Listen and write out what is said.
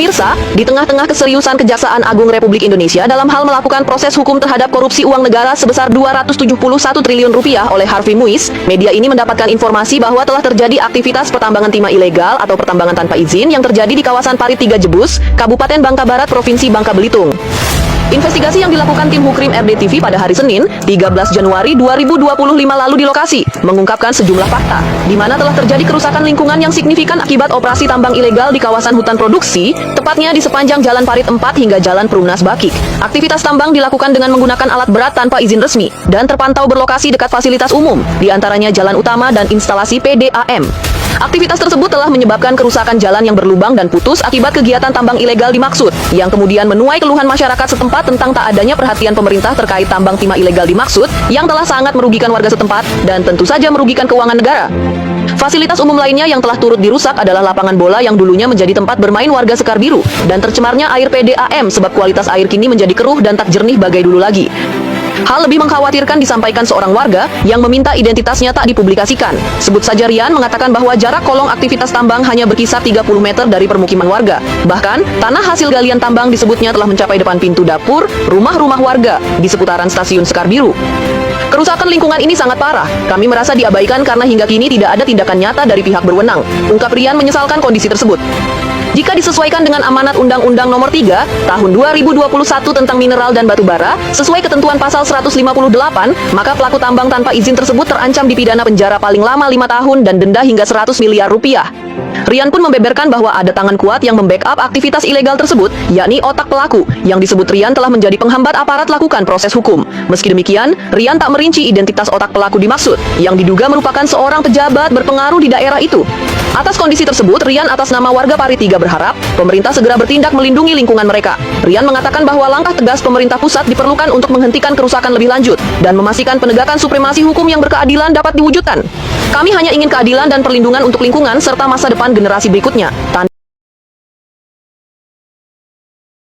Pemirsa, di tengah-tengah keseriusan Kejaksaan Agung Republik Indonesia dalam hal melakukan proses hukum terhadap korupsi uang negara sebesar 271 triliun rupiah oleh Harvey Muiz, media ini mendapatkan informasi bahwa telah terjadi aktivitas pertambangan timah ilegal atau pertambangan tanpa izin yang terjadi di kawasan Parit 3 Jebus, Kabupaten Bangka Barat, Provinsi Bangka Belitung. Investigasi yang dilakukan tim Hukrim RDTV pada hari Senin, 13 Januari 2025 lalu di lokasi, mengungkapkan sejumlah fakta, di mana telah terjadi kerusakan lingkungan yang signifikan akibat operasi tambang ilegal di kawasan hutan produksi, tepatnya di sepanjang Jalan Parit 4 hingga Jalan Perumnas Bakik. Aktivitas tambang dilakukan dengan menggunakan alat berat tanpa izin resmi, dan terpantau berlokasi dekat fasilitas umum, di antaranya jalan utama dan instalasi PDAM. Aktivitas tersebut telah menyebabkan kerusakan jalan yang berlubang dan putus akibat kegiatan tambang ilegal dimaksud, yang kemudian menuai keluhan masyarakat setempat tentang tak adanya perhatian pemerintah terkait tambang timah ilegal dimaksud, yang telah sangat merugikan warga setempat dan tentu saja merugikan keuangan negara. Fasilitas umum lainnya yang telah turut dirusak adalah lapangan bola yang dulunya menjadi tempat bermain warga Sekar Biru, dan tercemarnya air PDAM sebab kualitas air kini menjadi keruh dan tak jernih bagai dulu lagi. Hal lebih mengkhawatirkan disampaikan seorang warga yang meminta identitasnya tak dipublikasikan. Sebut saja Rian mengatakan bahwa jarak kolong aktivitas tambang hanya berkisar 30 meter dari permukiman warga. Bahkan, tanah hasil galian tambang disebutnya telah mencapai depan pintu dapur, rumah-rumah warga di seputaran stasiun Sekar Biru. Kerusakan lingkungan ini sangat parah. Kami merasa diabaikan karena hingga kini tidak ada tindakan nyata dari pihak berwenang. Ungkap Rian menyesalkan kondisi tersebut. Jika disesuaikan dengan amanat Undang-Undang Nomor 3 Tahun 2021 tentang mineral dan batu bara, sesuai ketentuan pasal 158, maka pelaku tambang tanpa izin tersebut terancam dipidana penjara paling lama 5 tahun dan denda hingga 100 miliar rupiah. Rian pun membeberkan bahwa ada tangan kuat yang membackup aktivitas ilegal tersebut, yakni otak pelaku, yang disebut Rian telah menjadi penghambat aparat lakukan proses hukum. Meski demikian, Rian tak merinci identitas otak pelaku dimaksud, yang diduga merupakan seorang pejabat berpengaruh di daerah itu. Atas kondisi tersebut, Rian atas nama warga Parit 3 berharap pemerintah segera bertindak melindungi lingkungan mereka. Rian mengatakan bahwa langkah tegas pemerintah pusat diperlukan untuk menghentikan kerusakan lebih lanjut dan memastikan penegakan supremasi hukum yang berkeadilan dapat diwujudkan. Kami hanya ingin keadilan dan perlindungan untuk lingkungan serta masa depan generasi berikutnya, tanda